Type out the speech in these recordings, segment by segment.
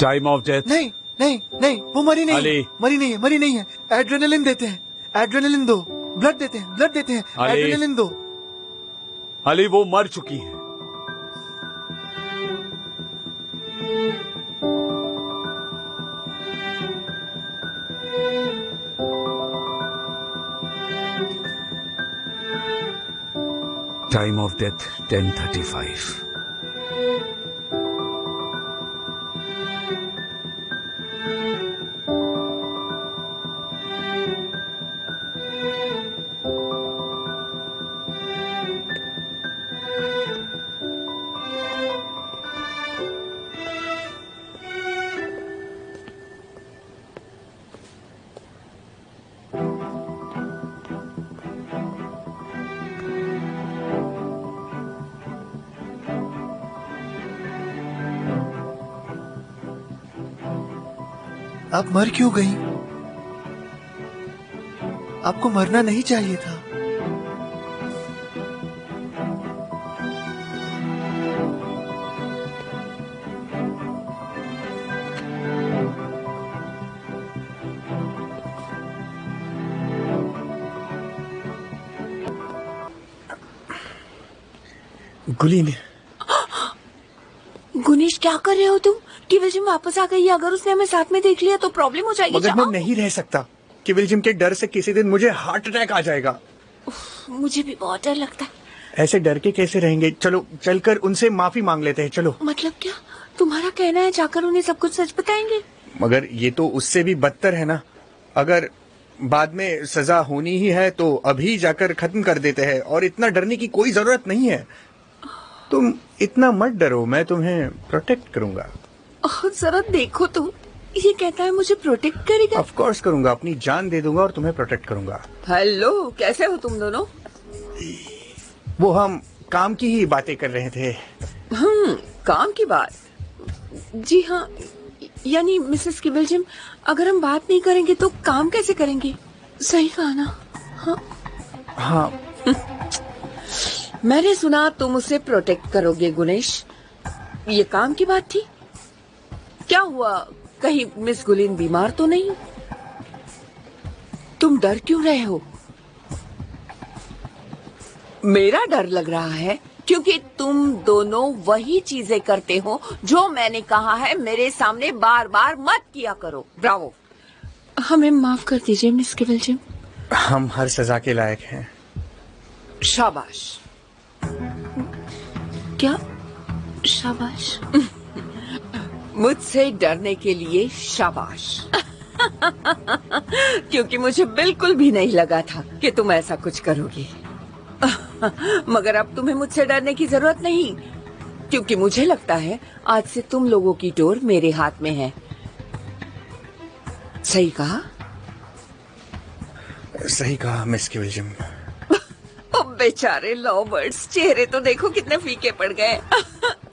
Time of death. नहीं नहीं नहीं, वो मरी नहीं अली। मरी नहीं है। एड्रेनलिन देते हैं, एड्रेनलिन दो। ब्लड देते हैं अली। एड्रेनलिन दो। अली वो मर चुकी है। Time of death 10:35। आप मर क्यों गई? आपको मरना नहीं चाहिए था। गुलीन, गुनीश क्या कर रहे हो तुम? केवल जिम वापस आ गई है, अगर उसने हमें साथ में देख लिया तो प्रॉब्लम हो जाएगी। मगर मैं नहीं रह सकता। केवल जिम के डर से किसी दिन मुझे हार्ट अटैक आ जाएगा। मुझे भी बहुत डर लगता है। ऐसे डर के कैसे रहेंगे? चलो चलकर उनसे माफी मांग लेते हैं। चलो। मतलब क्या? तुम्हारा कहना है जाकर उन्हें सब कुछ सच बताएंगे? मगर ये तो उससे भी बदतर है ना। अगर बाद में सजा होनी ही है तो अभी जाकर खत्म कर देते हैं, और इतना डरने की कोई जरूरत नहीं है। तुम इतना मत डरो, मैं तुम्हें प्रोटेक्ट करूंगा। जरा देखो तुम, ये कहता है मुझे प्रोटेक्ट करेगा। ऑफ कोर्स करूंगा, अपनी जान दे दूंगा और तुम्हें प्रोटेक्ट करूंगा। हेलो, कैसे हो तुम दोनों? वो हम काम की ही बातें कर रहे थे। काम की बात? जी हाँ, यानी मिसेस किबलजिम, अगर हम बात नहीं करेंगे तो काम कैसे करेंगे? सही कहा ना? हाँ। मैंने सुना तुम उसे प्रोटेक्ट करोगे गुनेश। ये काम की बात थी? क्या हुआ, कहीं मिस गुलीन बीमार तो नहीं? तुम डर क्यों रहे हो? मेरा डर लग रहा है क्योंकि तुम दोनों वही चीजें करते हो जो मैंने कहा है मेरे सामने बार बार मत किया करो। ब्रावो। हमें माफ कर दीजिए मिस किबलजिम। हम हर सजा के लायक हैं। शाबाश। क्या शाबाश? मुझसे डरने के लिए शाबाश। क्योंकि मुझे बिल्कुल भी नहीं लगा था कि तुम ऐसा कुछ करोगे। मगर अब तुम्हें मुझसे डरने की जरूरत नहीं, क्योंकि मुझे लगता है आज से तुम लोगों की डोर मेरे हाथ में है। सही कहा? सही कहा मिस किबलजिम। बेचारे लॉबर्ट्स, चेहरे तो देखो कितने फीके पड़ गए।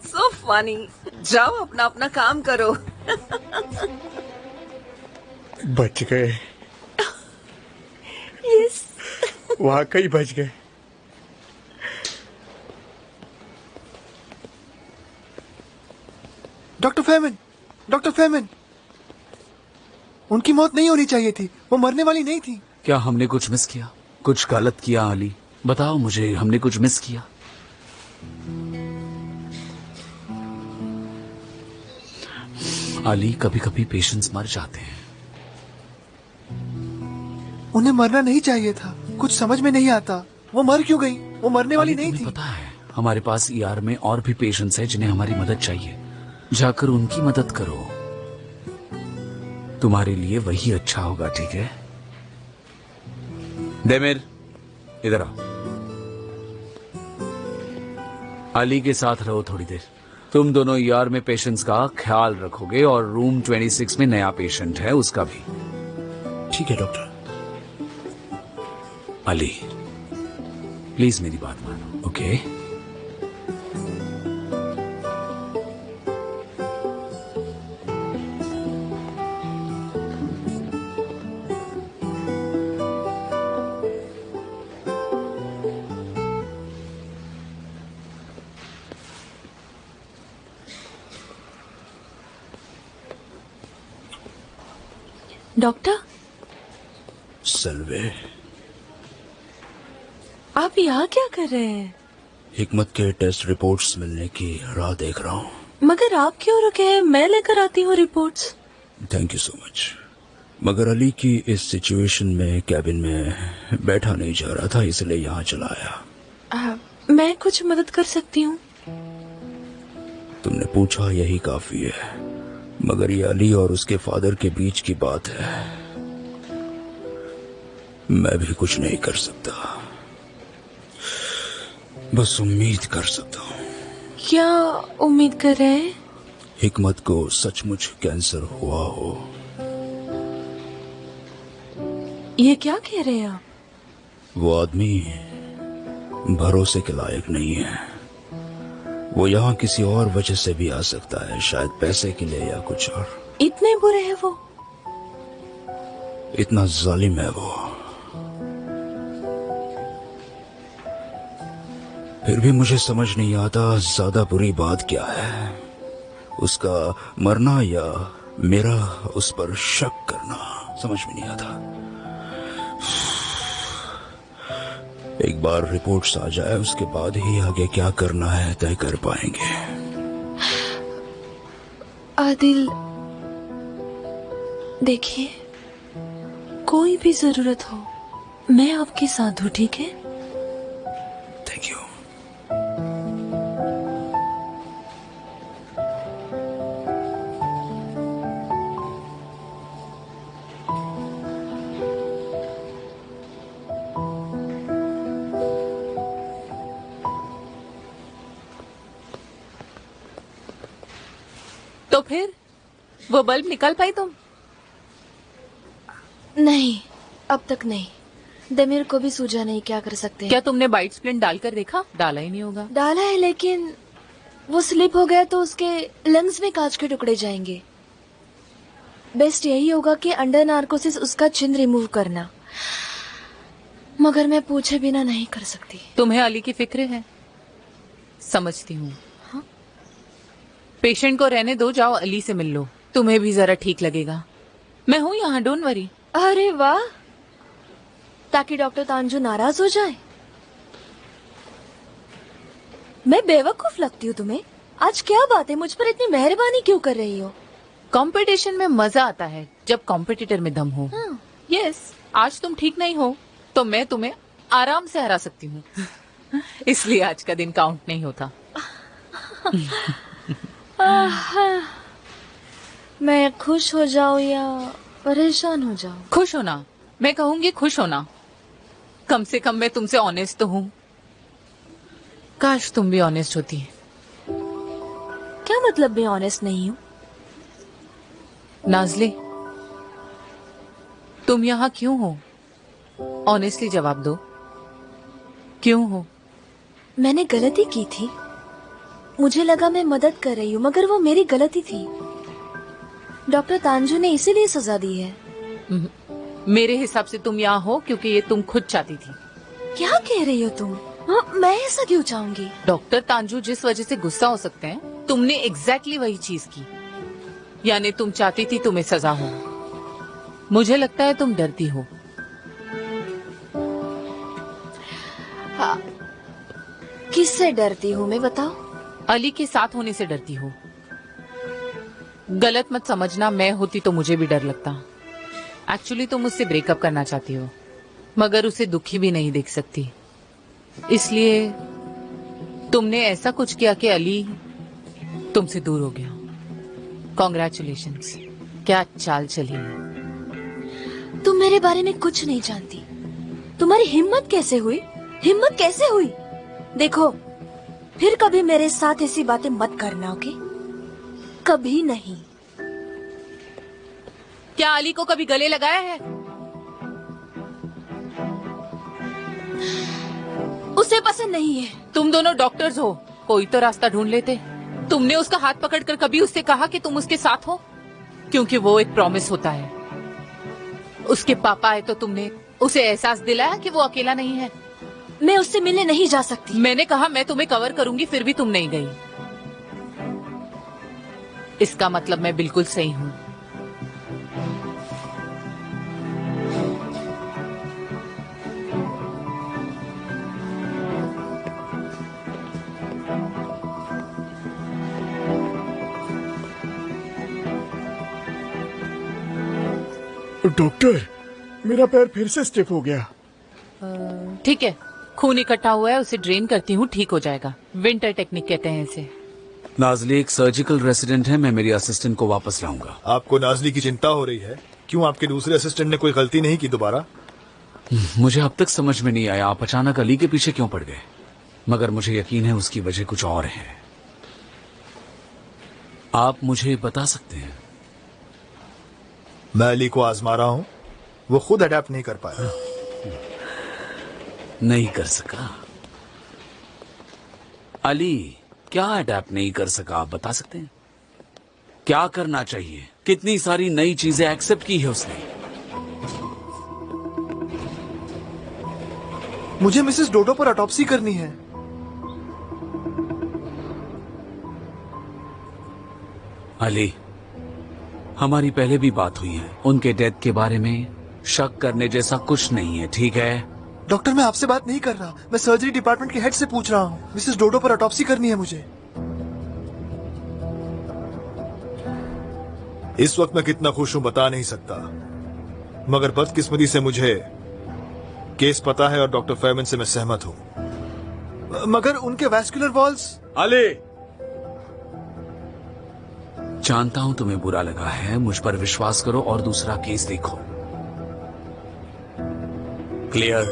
So funny. जाओ अपना अपना काम करो। बच गए। यस। वाकई बच गए। डॉक्टर फेमन, उनकी मौत नहीं होनी चाहिए थी। वो मरने वाली नहीं थी। क्या हमने कुछ मिस किया? कुछ गलत किया अली? बताओ मुझे, हमने कुछ मिस किया? अली, कभी कभी पेशेंट्स मर जाते हैं। उन्हें मरना नहीं चाहिए था। कुछ समझ में नहीं आता, वो मर क्यों गई? वो मरने वाली नहीं थी। पता है, हमारे पास ईआर में और भी पेशेंट्स हैं जिन्हें हमारी मदद चाहिए। जाकर उनकी मदद करो, तुम्हारे लिए वही अच्छा होगा। ठीक है देमिर, इधर आओ। अली के साथ रहो थोड़ी देर। तुम दोनों ईआर में पेशेंट्स का ख्याल रखोगे और रूम 26 में नया पेशेंट है, उसका भी। ठीक है डॉक्टर। अली, प्लीज मेरी बात मानो, ओके? डॉक्टर, सलवे, आप यहाँ क्या कर रहे हैं? हिकमत के टेस्ट रिपोर्ट्स मिलने की राह देख रहा हूँ। मगर आप क्यों रुके हैं? मैं लेकर आती हूँ reports. Thank you so much. मगर अली की इस सिचुएशन में कैबिन में बैठा नहीं जा रहा था, इसलिए यहाँ चला आया। मैं कुछ मदद कर सकती हूँ? तुमने पूछा यही काफी है, मगर ये अली और उसके फादर के बीच की बात है। मैं भी कुछ नहीं कर सकता, बस उम्मीद कर सकता हूँ। क्या उम्मीद कर रहे हैं? हिकमत को सचमुच कैंसर हुआ हो। ये क्या कह रहे हैं आप? वो आदमी भरोसे के लायक नहीं है। वो यहाँ किसी और वजह से भी आ सकता है, शायद पैसे के लिए या कुछ और। इतने बुरे हैं वो? इतना जालिम है वो। फिर भी मुझे समझ नहीं आता ज्यादा बुरी बात क्या है, उसका मरना या मेरा उस पर शक करना। समझ में नहीं आता। एक बार रिपोर्ट्स आ जाए उसके बाद ही आगे क्या करना है तय कर पाएंगे। आदिल, देखिए, कोई भी जरूरत हो मैं आपके साथ हूँ, ठीक है? Thank you. तो फिर वो बल्ब निकाल पाई तुम? नहीं, अब तक नहीं। दमीर को भी सूझा नहीं, क्या कर सकते हैं? क्या तुमने बाइट स्प्लिंट डालकर देखा? डाला ही नहीं होगा। डाला है, लेकिन वो स्लिप हो गया तो उसके लंग्स में कांच के टुकड़े जाएंगे। बेस्ट यही होगा कि अंडर नार्कोसिस उसका चिन रिमूव करना, मगर मैं पूछे बिना नहीं कर सकती। तुम्हें अली की फिक्र है, समझती हूँ। पेशेंट को रहने दो, जाओ अली से मिल लो, तुम्हें भी जरा ठीक लगेगा। मैं हूँ यहाँ, डोंट वरी। अरे वाह, ताकि डॉक्टर तांजू नाराज हो जाए। मैं बेवकूफ लगती हूँ तुम्हें? आज क्या बात है, मुझ पर इतनी मेहरबानी क्यों कर रही हो? कंपटीशन में मजा आता है जब कॉम्पिटिटर में दम हो। यस, आज तुम ठीक नहीं हो तो मैं तुम्हें आराम से हरा सकती हूँ। इसलिए आज का दिन काउंट नहीं होता। मैं खुश हो जाऊं या परेशान हो जाऊं? खुश होना, मैं कहूंगी खुश होना। कम से कम मैं तुमसे ऑनेस्ट तो हूँ। काश तुम भी ऑनेस्ट होती। क्या मतलब मैं ऑनेस्ट नहीं हूँ? नाज़ली, तुम यहाँ क्यों हो? ऑनेस्टली जवाब दो, क्यों हो? मैंने गलती की थी, मुझे लगा मैं मदद कर रही हूँ, मगर वो मेरी गलती थी। डॉक्टर तांजू ने इसीलिए सजा दी है। मेरे हिसाब से तुम यहाँ हो क्योंकि ये तुम खुद चाहती थी। क्या कह रही हो तुम? मैं ऐसा क्यों चाहूंगी? डॉक्टर तांजू जिस वजह से गुस्सा हो सकते हैं, तुमने एग्जैक्टली वही चीज की। यानी तुम चाहती थी तुम्हें सजा हो। मुझे लगता है तुम डरती हो। किससे डरती हूँ मैं, बताओ? अली के साथ होने से डरती हो। गलत मत समझना, मैं होती तो मुझे भी डर लगता। एक्चुअली तुम मुझसे ब्रेकअप करना चाहती हो, मगर उसे दुखी भी नहीं देख सकती, इसलिए तुमने ऐसा कुछ किया कि अली तुमसे दूर हो गया। कॉन्ग्रेचुलेशंस, क्या चाल चली है। तुम मेरे बारे में कुछ नहीं जानती। तुम्हारी हिम्मत कैसे हुई? हिम्मत कैसे हुई? देखो, फिर कभी मेरे साथ ऐसी बातें मत करना, ओके? कभी नहीं। क्या अली को कभी गले लगाया है? उसे पसंद नहीं है। तुम दोनों डॉक्टर्स हो, कोई तो रास्ता ढूंढ लेते। तुमने उसका हाथ पकड़कर कभी उससे कहा कि तुम उसके साथ हो? क्योंकि वो एक प्रॉमिस होता है। उसके पापा आए तो तुमने उसे एहसास दिलाया कि वो अकेला नहीं है। मैं उससे मिलने नहीं जा सकती। मैंने कहा मैं तुम्हें कवर करूंगी, फिर भी तुम नहीं गई। इसका मतलब मैं बिल्कुल सही हूँ। डॉक्टर, मेरा पैर फिर से स्टिफ हो गया। ठीक है, खून इकट्ठा हुआ है, उसे ड्रेन करती हूँ, ठीक हो जाएगा। विंटर टेक्निक कहते हैं इसे। नाजली एक सर्जिकल रेसिडेंट है, मैं मेरी असिस्टेंट को वापस लाऊंगा। आपको नाजली की चिंता हो रही है? क्यों आपके दूसरे असिस्टेंट ने कोई गलती नहीं की दोबारा? मुझे अब तक समझ में नहीं आया आप अचानक अली के पीछे क्यों पड़ गए, मगर मुझे यकीन है उसकी वजह कुछ और है। आप मुझे बता सकते हैं? मैं अली को आजमा रहा हूं, वो खुद अडेप्ट नहीं कर पाया। नहीं कर सका? अली क्या अडेप्ट नहीं कर सका, आप बता सकते हैं? क्या करना चाहिए? कितनी सारी नई चीजें एक्सेप्ट की है उसने। मुझे मिसेस डोडो पर ऑटोप्सी करनी है। अली, हमारी पहले भी बात हुई है, उनके डेथ के बारे में शक करने जैसा कुछ नहीं है, ठीक है? डॉक्टर मैं आपसे बात नहीं कर रहा, मैं सर्जरी डिपार्टमेंट के हेड से पूछ रहा हूँ। मिसेस डोडो पर ऑटोप्सी करनी है मुझे। इस वक्त मैं कितना खुश हूं बता नहीं सकता, मगर बदकिस्मती से मुझे केस पता है और डॉक्टर फेमन से मैं सहमत हूं। मगर उनके वैस्कुलर वॉल्स। अली, जानता हूं तुम्हें बुरा लगा है, मुझ पर विश्वास करो और दूसरा केस देखो। क्लियर?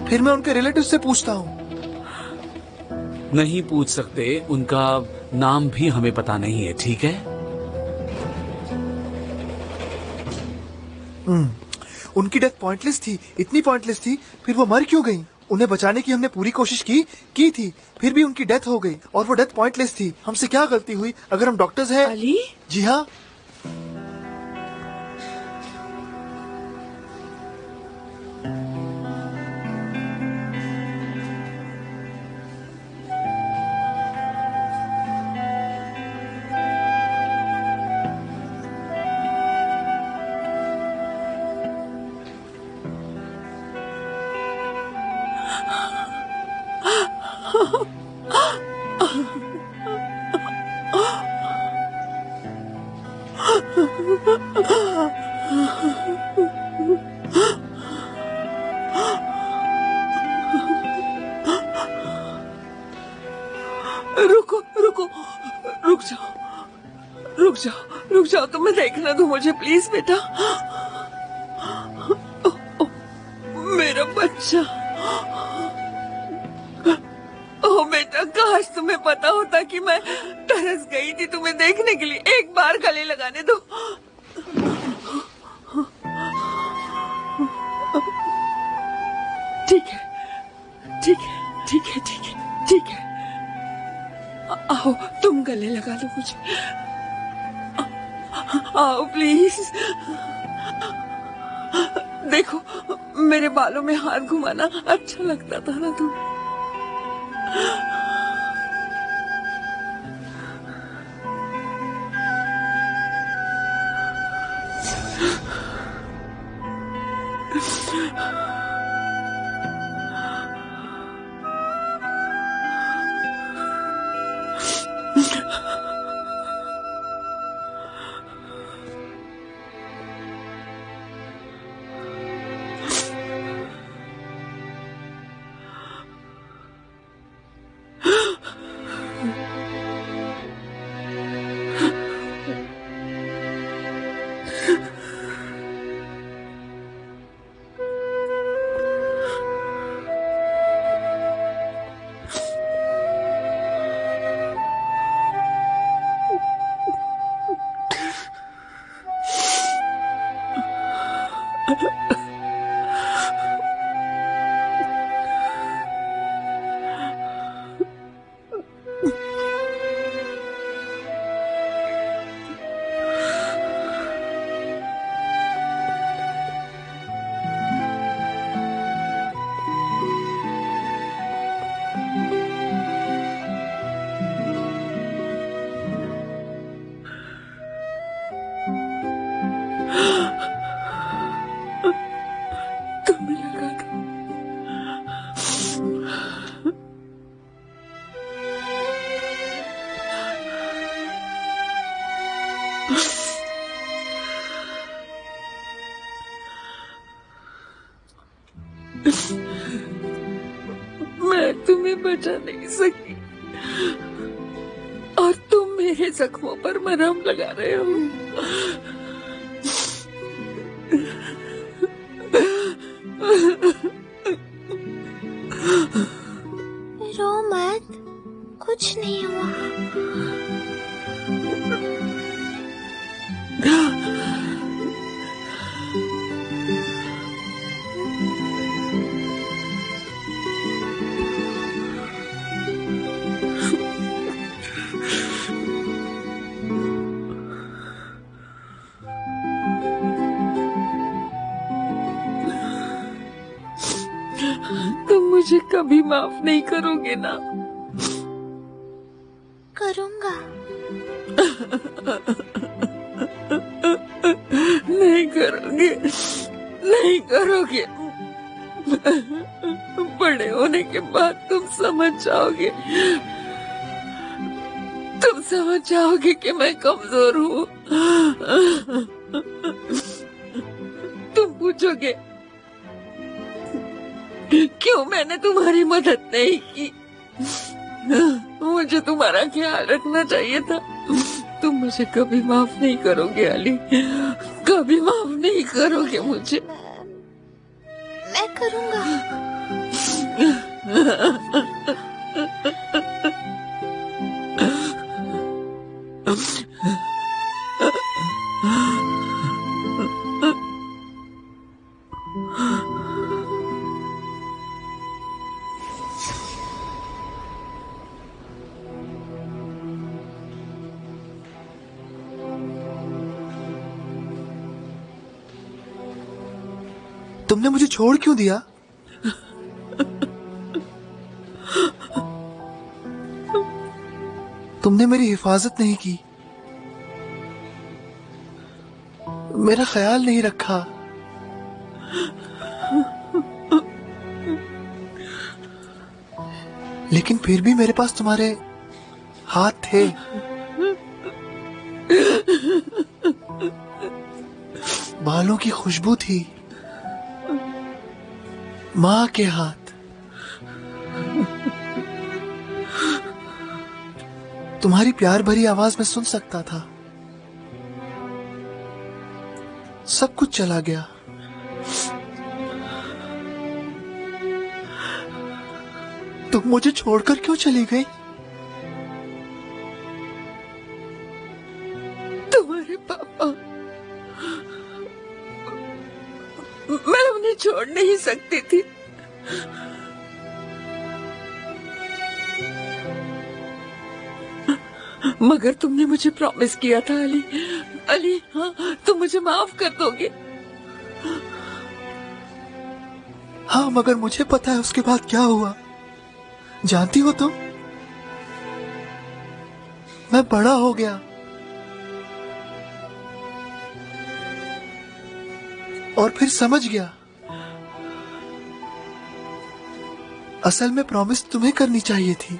फिर मैं उनके रिलेटिव से पूछता हूँ। नहीं पूछ सकते, उनका नाम भी हमें पता नहीं है, ठीक है? उनकी डेथ पॉइंटलेस थी, इतनी पॉइंटलेस थी, फिर वो मर क्यों गई? उन्हें बचाने की हमने पूरी कोशिश की थी, फिर भी उनकी डेथ हो गई और वो डेथ पॉइंटलेस थी। हमसे क्या गलती हुई? अगर हम डॉक्टर्स हैं। अली? जी हाँ। रुको रुको, रुक जाओ, रुक जाओ, रुक जाओ, तुम्हें देखना दो मुझे प्लीज बेटा। मेरा बच्चा। ओ बेटा, काश तुम्हें पता होता कि मैं तरस गई थी तुम्हें देखने के लिए। एक बार गले लगाने दो। ठीक है, ठीक है, ठीक है, ठीक है, ठीक है। आओ, तुम गले लगा लो मुझे। आओ प्लीज। देखो, मेरे बालों में हाथ घुमाना अच्छा लगता था ना तुम्हें? बचा नहीं सकी और तुम मेरे जख्मों पर मरहम लगा रहे हो। रो मत, कुछ नहीं हुआ। तुम मुझे कभी माफ नहीं करोगे ना? करूंगा। नहीं करोगे, नहीं करोगे। बड़े होने के बाद तुम समझ जाओगे, तुम समझ जाओगे कि मैं कमजोर हूँ। तुम पूछोगे क्यों मैंने तुम्हारी मदद नहीं की। मुझे तुम्हारा ख्याल रखना चाहिए था। तुम मुझे कभी माफ नहीं करोगे अली, कभी माफ नहीं करोगे मुझे। मैं करूंगा। तुमने मुझे छोड़ क्यों दिया? तुमने मेरी हिफाजत नहीं की, मेरा ख्याल नहीं रखा। लेकिन फिर भी मेरे पास तुम्हारे हाथ थे। बालों की खुशबू थी, माँ के हाथ। तुम्हारी प्यार भरी आवाज में सुन सकता था। सब कुछ चला गया। तुम मुझे छोड़कर क्यों चली गई? तुम्हारे पापा, मैं उन्हें छोड़ नहीं सकती थी। मगर तुमने मुझे प्रॉमिस किया था अली, अली हाँ, तुम मुझे माफ कर दोगे। हाँ, मगर मुझे पता है उसके बाद क्या हुआ। जानती हो तुम, मैं बड़ा हो गया और फिर समझ गया असल में प्रॉमिस तुम्हें करनी चाहिए थी।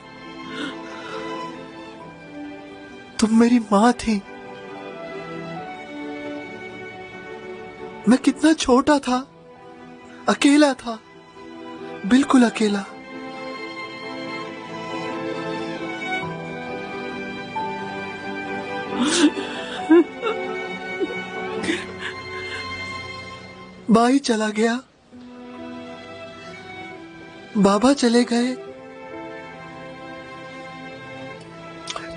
तुम मेरी माँ थी। मैं कितना छोटा था, अकेला था, बिल्कुल अकेला। भाई चला गया, बाबा चले गए,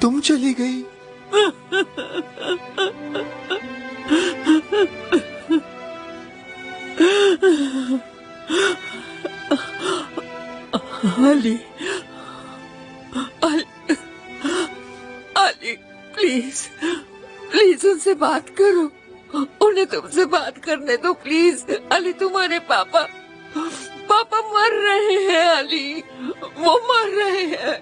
तुम चली गई। अली, अली प्लीज, प्लीज उनसे बात करो, उन्हें तुमसे बात करने दो प्लीज। अली तुम्हारे पापा मर रहे हैं अली, वो मर रहे हैं।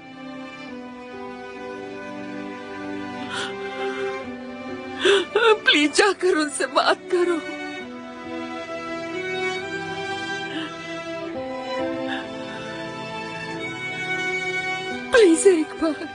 प्लीज जाकर उनसे बात करो। प्लीज एक बार।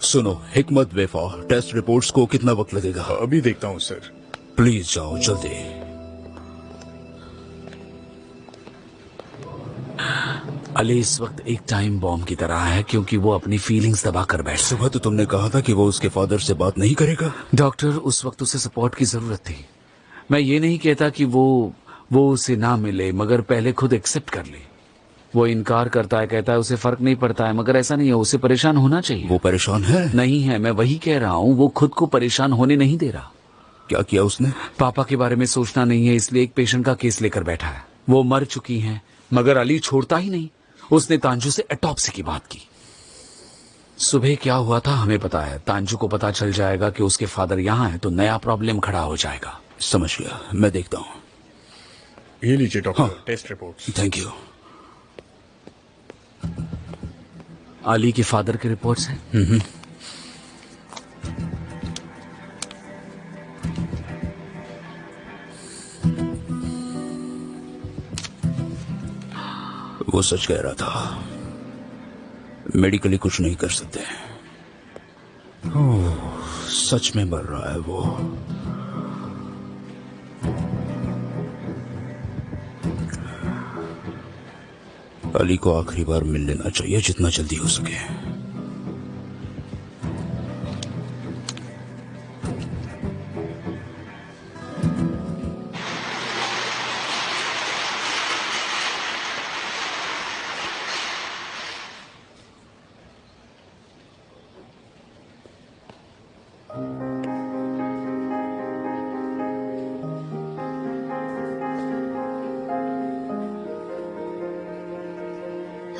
सुनो हिकमत वेफा, टेस्ट रिपोर्ट्स को कितना वक्त लगेगा? अभी देखता हूँ सर। प्लीज जाओ जल्दी। अली इस वक्त एक टाइम बॉम्ब की तरह है क्योंकि वो अपनी फीलिंग्स दबा कर बैठा है। सुबह तो तुमने कहा था कि वो उसके फादर से बात नहीं करेगा। डॉक्टर, उस वक्त उसे सपोर्ट की जरूरत थी। मैं ये नहीं कहता कि वो उसे ना मिले, मगर पहले खुद एक्सेप्ट कर ले। वो इनकार करता है, कहता है उसे फर्क नहीं पड़ता है, मगर ऐसा नहीं है, उसे परेशान होना चाहिए। वो परेशान है? नहीं है, मैं वही कह रहा हूँ, वो खुद को परेशान होने नहीं दे रहा। क्या किया उसने? पापा के बारे में सोचना नहीं है, इसलिए एक पेशेंट का केस लेकर बैठा है। वो मर चुकी हैं, मगर अली छोड़ता ही नहीं। उसने तांजू से ऑटोप्सी की बात की। सुबह क्या हुआ था हमें पता है। तांजू को पता चल जाएगा कि उसके फादर यहाँ हैं तो नया प्रॉब्लम खड़ा हो जाएगा। समझ गया, मैं देखता हूँ। ये लीजिए डॉक्टर, हाँ। Test reports. Thank you. Ali के फादर के रिपोर्ट्स हैं। वो सच कह रहा था, मेडिकली कुछ नहीं कर सकते। ओह, सच में मर रहा है वो। अली को आखिरी बार मिल लेना चाहिए जितना जल्दी हो सके।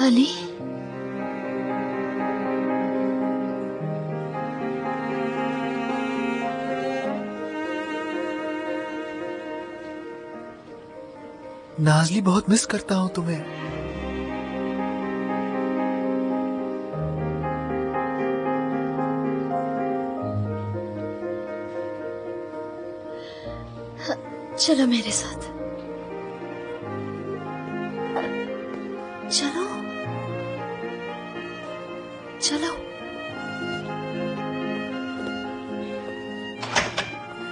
अली, नाजली, बहुत मिस करता हूँ तुम्हें। चलो मेरे साथ। चलो चलो,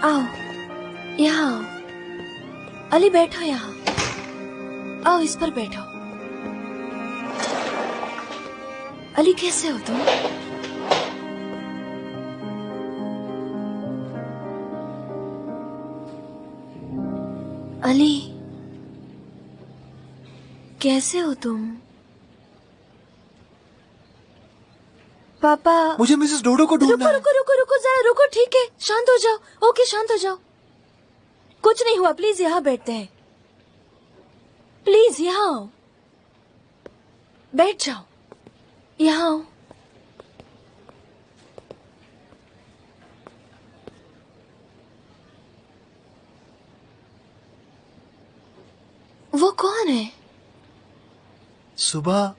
आओ, यहाँ आओ। अली बैठो यहाँ, आओ इस पर बैठो। अली कैसे हो तुम? अली कैसे हो तुम? पापा, मुझे मिसेस डोडो को रुको ढूंढना है। रुको रुको रुको, जरा रुको। ठीक है, शांत हो जाओ। ओके, शांत हो जाओ। कुछ नहीं हुआ, प्लीज यहाँ बैठते हैं। प्लीज यहाँ आओ, बैठ जाओ। यहाँ आओ। वो कौन है? सुबह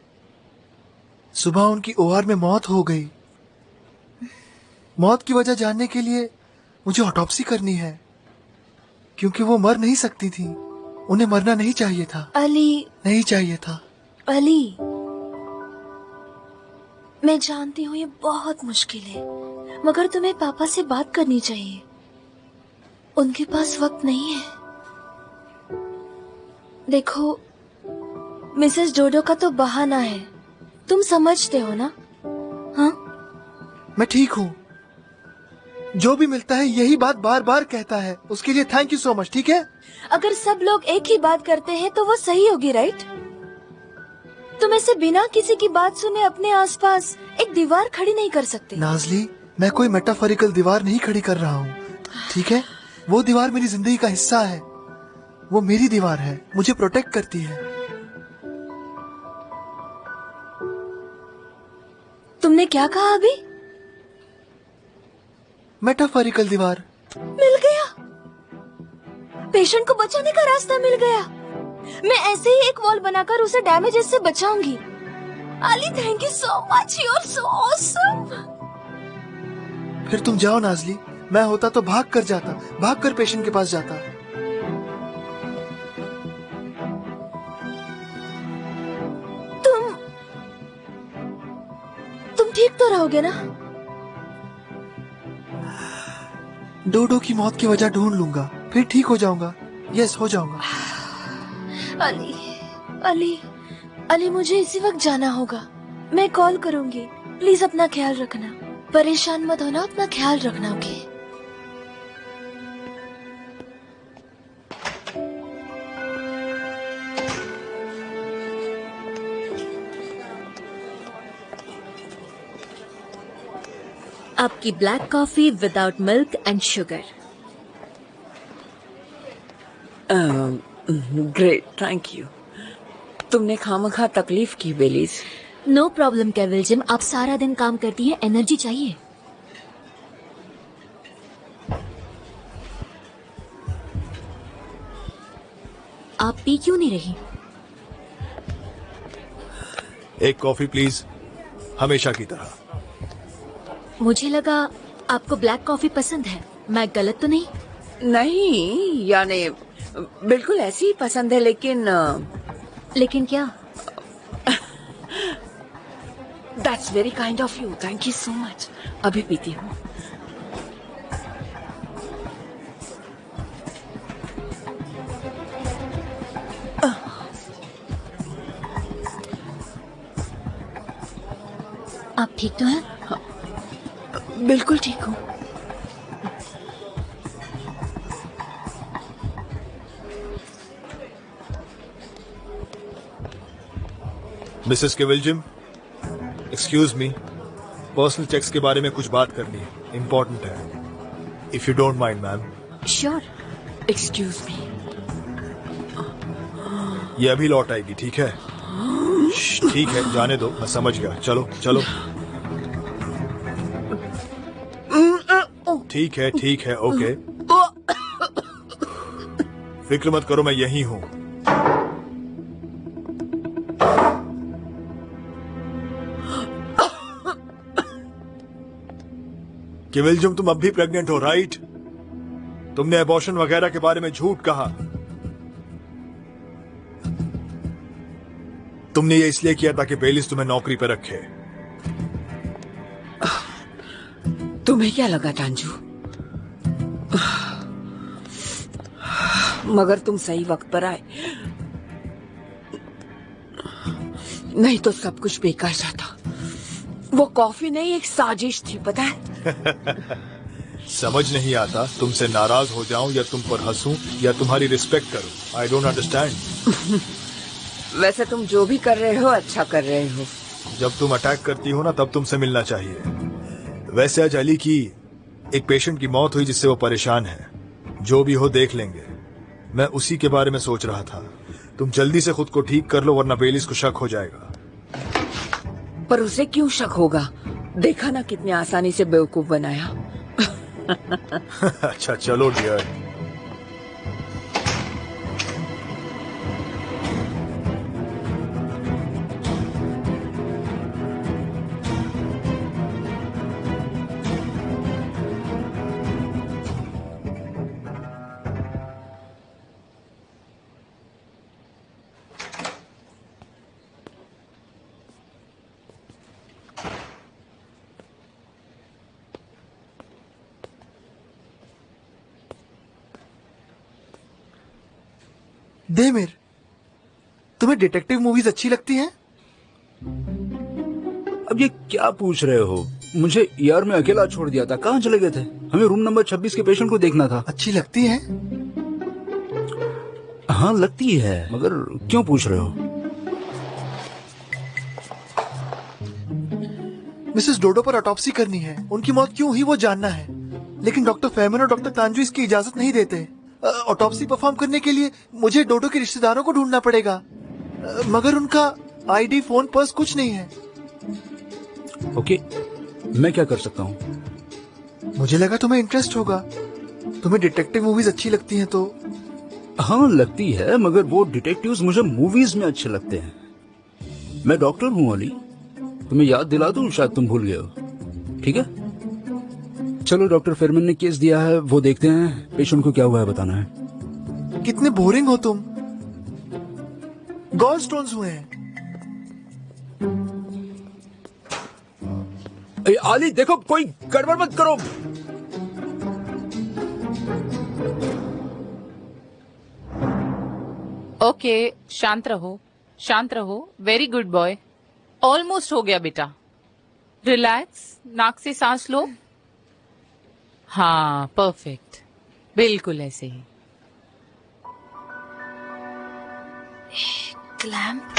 उनकी ओआर में मौत हो गई। मौत की वजह जानने के लिए मुझे ऑटोप्सी करनी है, क्योंकि वो मर नहीं सकती थी। उन्हें मरना नहीं चाहिए था। अली, नहीं चाहिए था। अली, मैं जानती हूँ ये बहुत मुश्किल है, मगर तुम्हें पापा से बात करनी चाहिए। उनके पास वक्त नहीं है। देखो, मिसेस डोडो का तो बहाना है, तुम समझते हो ना? हाँ, मैं ठीक हूँ। जो भी मिलता है यही बात बार बार कहता है। उसके लिए थैंक यू सो मच। ठीक है, अगर सब लोग एक ही बात करते हैं तो वो सही होगी, राइट? तुम ऐसे बिना किसी की बात सुने अपने आसपास एक दीवार खड़ी नहीं कर सकते। नाजली, मैं कोई मेटाफोरिकल दीवार नहीं खड़ी कर रहा हूँ। ठीक है, वो दीवार मेरी जिंदगी का हिस्सा है। वो मेरी दीवार है, मुझे प्रोटेक्ट करती है। तुमने क्या कहा अभी? मेटाफोरिकल दीवार। मिल गया, पेशेंट को बचाने का रास्ता मिल गया। मैं ऐसे ही एक वॉल बनाकर उसे डैमेजेस से बचाऊंगी। Ali, thank you so much, you are so awesome. फिर तुम जाओ नाजली, मैं होता तो भाग कर जाता, भाग कर पेशेंट के पास जाता। ठीक तो रहोगे ना? डोडो की मौत की वजह ढूंढ लूंगा, फिर ठीक हो जाऊंगा। यस, हो जाऊंगा। अली, अली, अली, मुझे इसी वक्त जाना होगा। मैं कॉल करूंगी। प्लीज अपना ख्याल रखना। परेशान मत होना, अपना ख्याल रखना। ओके? आपकी black coffee without milk and sugar. Great, thank you. तुमने खामखा तकलीफ की बेलीज। नो प्रॉब्लम केविल जिम, आप सारा दिन काम करती हैं, एनर्जी चाहिए। आप पी क्यों नहीं रही? एक कॉफी प्लीज, हमेशा की तरह। मुझे लगा आपको ब्लैक कॉफी पसंद है। मैं गलत तो नहीं? नहीं, यानी बिल्कुल ऐसी ही पसंद है, लेकिन क्या? That's very kind of you, thank you so much. अभी पीती हूँ। आप ठीक तो हैं? बिल्कुल ठीक हूँ। मिसेस केविलजिम, एक्सक्यूज मी, पर्सनल चेक्स के बारे में कुछ बात करनी है, इम्पोर्टेंट है। If you don't mind ma'am. Sure. Excuse me. ये अभी लौट आएगी, ठीक है? ठीक है, जाने दो, मैं समझ गया। चलो चलो। ठीक है, ओके। फिक्र मत करो, मैं यही हूं। केविलजुम, तुम अब भी प्रेग्नेंट हो, राइट? तुमने अबॉर्शन वगैरह के बारे में झूठ कहा। तुमने ये इसलिए किया ताकि बेलिस तुम्हें नौकरी पर रखे। तुम्हें क्या लगा टांजू? मगर तुम सही वक्त पर आए, नहीं तो सब कुछ बेकार जाता। वो कॉफी नहीं, एक साजिश थी, पता है? समझ नहीं आता तुमसे नाराज हो जाऊं या तुम पर हंसूं या तुम्हारी रिस्पेक्ट करूं। I don't understand. वैसे तुम जो भी कर रहे हो अच्छा कर रहे हो। जब तुम अटैक करती हो ना, तब तुमसे मिलना चाहिए। वैसे आज अली की एक पेशेंट की मौत हुई जिससे वो परेशान है। जो भी हो देख लेंगे। मैं उसी के बारे में सोच रहा था। तुम जल्दी से खुद को ठीक कर लो, वरना बेलिस को शक हो जाएगा। पर उसे क्यों शक होगा? देखा ना कितने आसानी से बेवकूफ बनाया। अच्छा चलो डियर। देमिर, तुम्हें डिटेक्टिव मूवीज अच्छी लगती हैं? अब ये क्या पूछ रहे हो? मुझे ईआर में अकेला छोड़ दिया था, कहाँ चले गए थे? हमें रूम नंबर 26 के पेशेंट को देखना था। अच्छी लगती है? हाँ लगती है, मगर क्यों पूछ रहे हो? मिसेस डोडो पर ऑटोप्सी करनी है। उनकी मौत क्यों हुई वो जानना है, लेकिन डॉक्टर फेमन और डॉक्टर तांजू इसकी इजाजत नहीं देते। ऑटोप्सी परफॉर्म करने के लिए मुझे डोडो के रिश्तेदारों को ढूंढना पड़ेगा, मगर उनका आईडी, फोन, पर्स कुछ नहीं है। ओके, मैं क्या कर सकता हूँ? मुझे लगा तुम्हें इंटरेस्ट होगा। तुम्हें डिटेक्टिव मूवीज अच्छी लगती हैं तो? हाँ लगती है, मगर वो डिटेक्टिव्स मुझे मूवीज में अच्छे लगते हैं। मैं डॉक्टर हूँ अली, तुम्हें याद दिला दूं, शायद तुम भूल गए हो। ठीक है, चलो डॉक्टर फेरमन ने केस दिया है, वो देखते हैं पेशेंट को क्या हुआ है, बताना है। कितने बोरिंग हो तुम। गॉल स्टोन्स हुए हैं। आली देखो, कोई गड़बड़ मत करो। ओके, शांत रहो, शांत रहो। Very good boy. ऑलमोस्ट हो गया बेटा। रिलैक्स, नाक से सांस लो। हाँ, परफेक्ट, बिल्कुल ऐसे ही। क्लैम्प।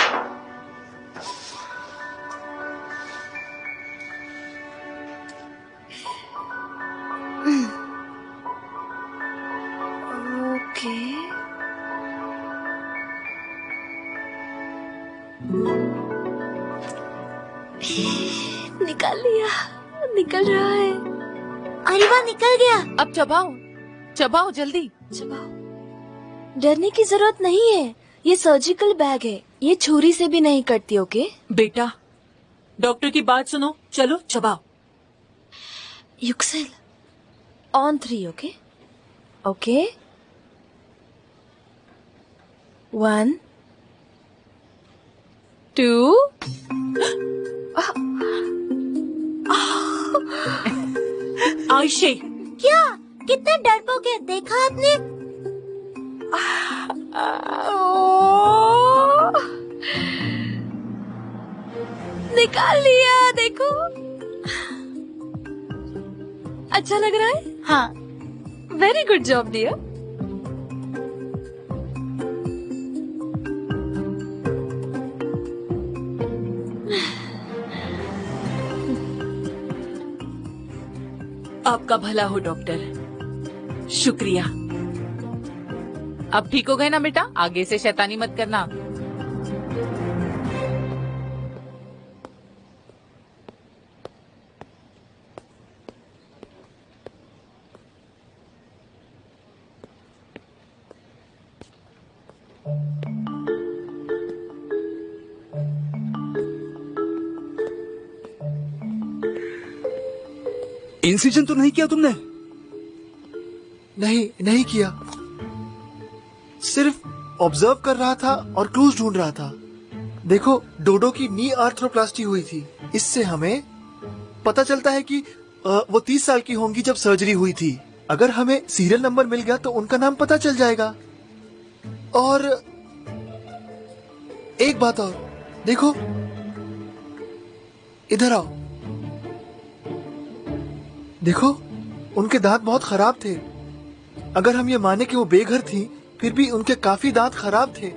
ओके। निकाल लिया, निकल रहा है। अरे वाह, निकल गया। अब चबाओ, चबाओ जल्दी। चबाओ। डरने की जरूरत नहीं है, ये सर्जिकल बैग है, ये छुरी से भी नहीं कटती। ओके बेटा, डॉक्टर की बात सुनो, चलो चबाओ। युक्सेल, ऑन 3। Okay okay. 1 2। आयशे, क्या? कितने डरपोक है, देखा आपने? निकाल लिया, देखो। अच्छा लग रहा है? हाँ। Very good job dear. आपका भला हो डॉक्टर, शुक्रिया। अब ठीक हो गए ना बेटा? आगे से शैतानी मत करना। इंसिजन तो नहीं किया तुमने? नहीं, नहीं किया। सिर्फ ऑब्जर्व कर रहा था और क्लूज ढूंढ रहा था। देखो, डोडो की नी आर्थ्रोप्लास्टी हुई थी। इससे हमें पता चलता है कि वो 30 साल की होंगी जब सर्जरी हुई थी। अगर हमें सीरियल नंबर मिल गया तो उनका नाम पता चल जाएगा। और एक बात और, देखो, इधर आओ। देखो, उनके दांत बहुत खराब थे। अगर हम ये माने कि वो बेघर थी, फिर भी उनके काफी दांत खराब थे।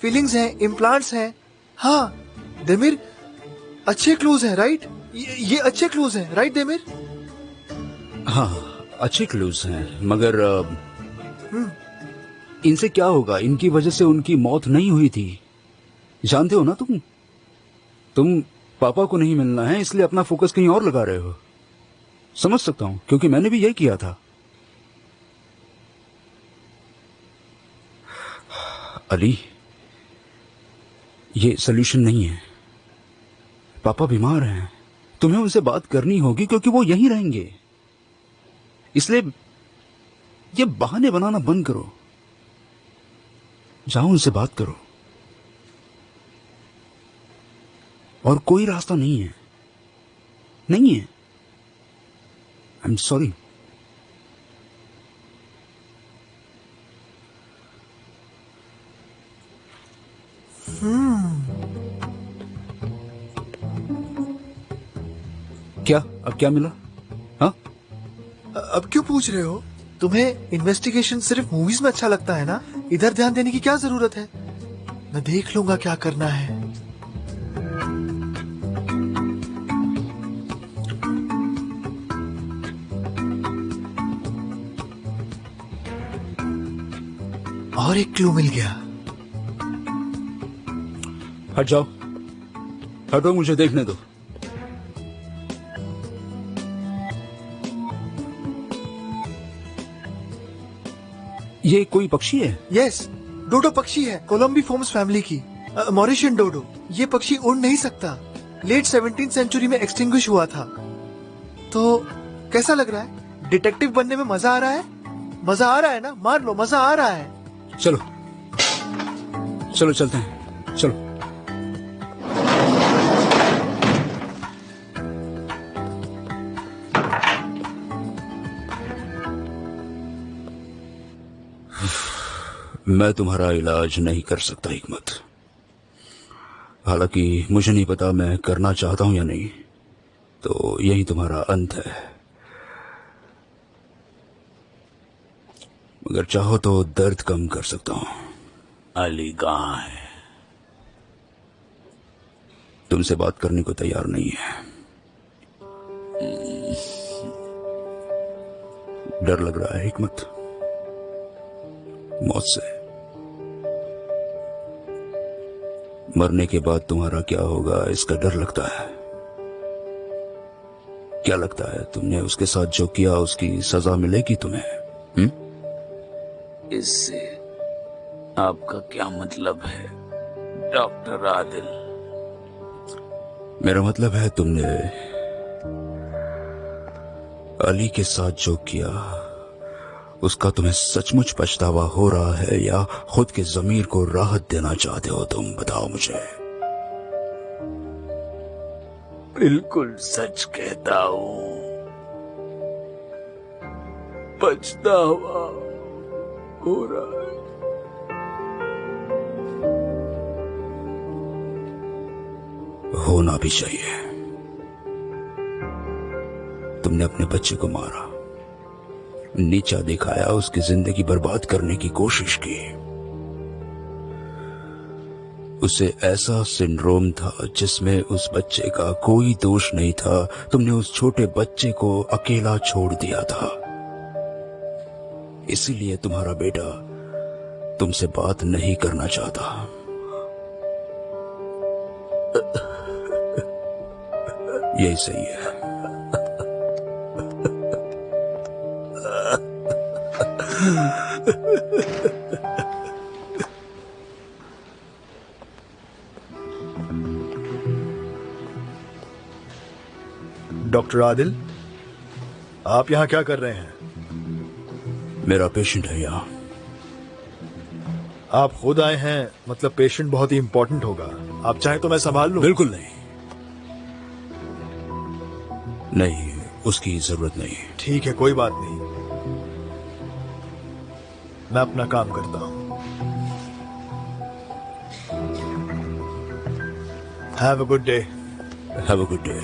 फीलिंग्स हैं, इम्प्लांट्स हैं। हाँ देमिर, अच्छे क्लूज हैं, राइट? ये अच्छे क्लूज हैं, राइट देमिर? हाँ, अच्छे क्लूज हैं, मगर इनसे क्या होगा? इनकी वजह से उनकी मौत नहीं हुई थी। जानते हो ना तुम पापा को नहीं मिलना है, इसलिए अपना फोकस कहीं और लगा रहे हो। समझ सकता हूं, क्योंकि मैंने भी यही किया था। अली, ये सोल्यूशन नहीं है। पापा बीमार हैं, तुम्हें उनसे बात करनी होगी, क्योंकि वो यहीं रहेंगे। इसलिए ये बहाने बनाना बंद करो, जाओ उनसे बात करो। और कोई रास्ता नहीं है, नहीं है। I am sorry. क्या? अब क्या मिला? हाँ, अब क्यों पूछ रहे हो? तुम्हें इन्वेस्टिगेशन सिर्फ मूवीज में अच्छा लगता है ना? इधर ध्यान देने की क्या जरूरत है? मैं देख लूंगा क्या करना है। और एक क्लू मिल गया। हट जाओ, हटो, मुझे देखने दो। ये कोई पक्षी है? यस, डोडो पक्षी है, कोलम्बिफॉर्म्स फैमिली की, मॉरिशियन डोडो। ये पक्षी उड़ नहीं सकता, लेट 17th सेंचुरी में एक्सटिंग्विश हुआ था। तो कैसा लग रहा है? डिटेक्टिव बनने में मजा आ रहा है? मजा आ रहा है ना? मान लो मजा आ रहा है। चलो चलो चलते हैं, चलो। मैं तुम्हारा इलाज नहीं कर सकता हिकमत। हालांकि मुझे नहीं पता मैं करना चाहता हूं या नहीं, तो यही तुम्हारा अंत है। अगर चाहो तो दर्द कम कर सकता हूं। अली कहाँ है? तुमसे बात करने को तैयार नहीं है। डर लग रहा है हिकमत, मौत से। मरने के बाद तुम्हारा क्या होगा इसका डर लगता है। क्या लगता है तुमने उसके साथ जो किया उसकी सजा मिलेगी तुम्हें? इससे आपका क्या मतलब है डॉक्टर आदिल? मेरा मतलब है तुमने अली के साथ जो किया उसका तुम्हें सचमुच पछतावा हो रहा है या खुद के ज़मीर को राहत देना चाहते हो? तुम बताओ मुझे। बिल्कुल सच कहता हूं, पछतावा हो रहा है। होना भी चाहिए। तुमने अपने बच्चे को मारा, नीचा दिखाया, उसकी जिंदगी बर्बाद करने की कोशिश की। उसे ऐसा सिंड्रोम था जिसमें उस बच्चे का कोई दोष नहीं था। तुमने उस छोटे बच्चे को अकेला छोड़ दिया था। इसीलिए तुम्हारा बेटा तुमसे बात नहीं करना चाहता। यही सही है। डॉक्टर आदिल, आप यहाँ क्या कर रहे हैं? मेरा पेशेंट है यहाँ। आप खुद आए हैं, मतलब पेशेंट बहुत ही इंपॉर्टेंट होगा। आप चाहें तो मैं संभाल लूं? बिल्कुल नहीं, नहीं, उसकी जरूरत नहीं। ठीक है, कोई बात नहीं, मैं अपना काम करता हूं। Have a good day. Have a good day.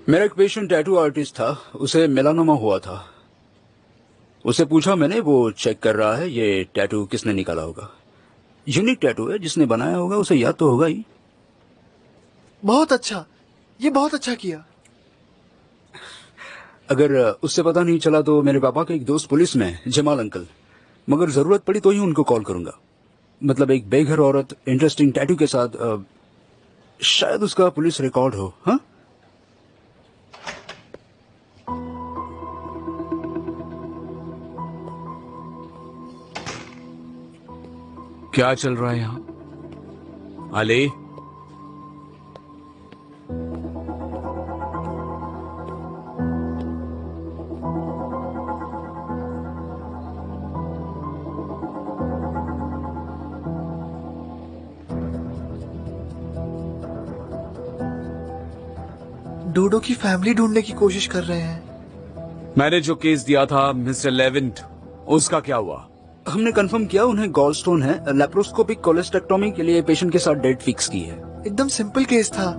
मेरा एक पेशेंट टैटू आर्टिस्ट था, उसे मेलानोमा हुआ था। उसे पूछा मैंने, वो चेक कर रहा है ये टैटू किसने निकाला होगा। यूनिक टैटू है, जिसने बनाया होगा उसे याद तो होगा ही। बहुत अच्छा, ये बहुत अच्छा किया। अगर उससे पता नहीं चला तो मेरे पापा के एक दोस्त पुलिस में, जमाल अंकल, मगर जरूरत पड़ी तो ही उनको कॉल करूंगा। मतलब एक बेघर औरत इंटरेस्टिंग टैटू के साथ, शायद उसका पुलिस रिकॉर्ड हो। हाँ, क्या चल रहा है यहाँ? अली, डोडो की फैमिली ढूंढने की कोशिश कर रहे हैं। मैंने जो केस दिया था मिस्टर लेविंट, उसका क्या हुआ? हमने कंफर्म किया उन्हें गॉलस्टोन है। लेप्रोस्कोपिक कोलेस्टेक्टोमी के लिए पेशेंट के साथ डेट फिक्स की है। एकदम सिंपल केस था,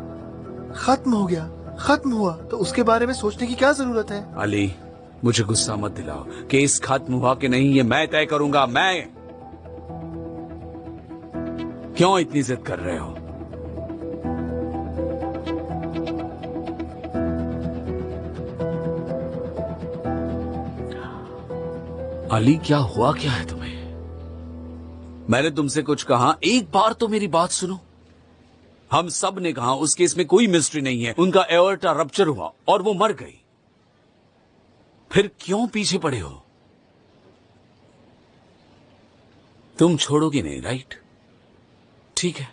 खत्म हो गया, खत्म हुआ, तो उसके बारे में सोचने की क्या जरूरत है? अली, मुझे गुस्सा मत दिलाओ। केस खत्म हुआ कि नहीं ये मैं तय करूंगा। मैं क्यों इतनी जिद कर रहे हो? अली, क्या हुआ क्या है तुम्हें? मैंने तुमसे कुछ कहा? एक बार तो मेरी बात सुनो। हम सब ने कहा उस केस में कोई मिस्ट्री नहीं है। उनका एओर्टा रप्चर हुआ और वो मर गई। फिर क्यों पीछे पड़े हो? तुम छोड़ोगे नहीं, राइट? ठीक है,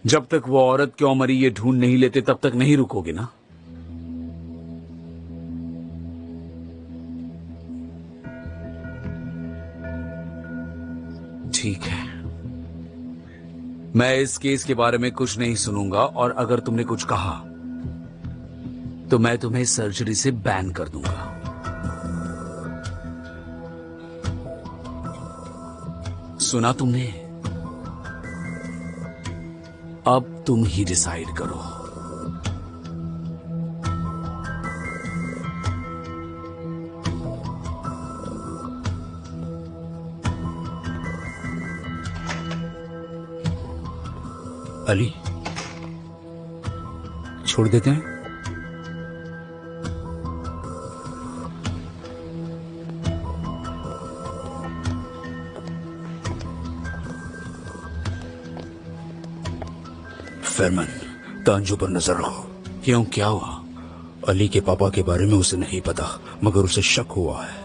जब तक वो औरत क्यों मरी ये ढूंढ नहीं लेते तब तक नहीं रुकोगे ना? ठीक है, मैं इस केस के बारे में कुछ नहीं सुनूंगा, और अगर तुमने कुछ कहा तो मैं तुम्हें सर्जरी से बैन कर दूंगा। सुना तुमने? अब तुम ही डिसाइड करो। अली, छोड़ देते हैं? फेरमैन, तांजू पर नजर रखो। क्यों, क्या हुआ? अली के पापा के बारे में उसे नहीं पता, मगर उसे शक हुआ है।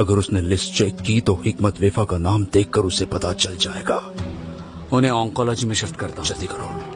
अगर उसने लिस्ट चेक की तो हिकमत वेफा का नाम देखकर उसे पता चल जाएगा। उन्हें ऑन्कोलॉजी में शिफ्ट करता हूं। जल्दी करो।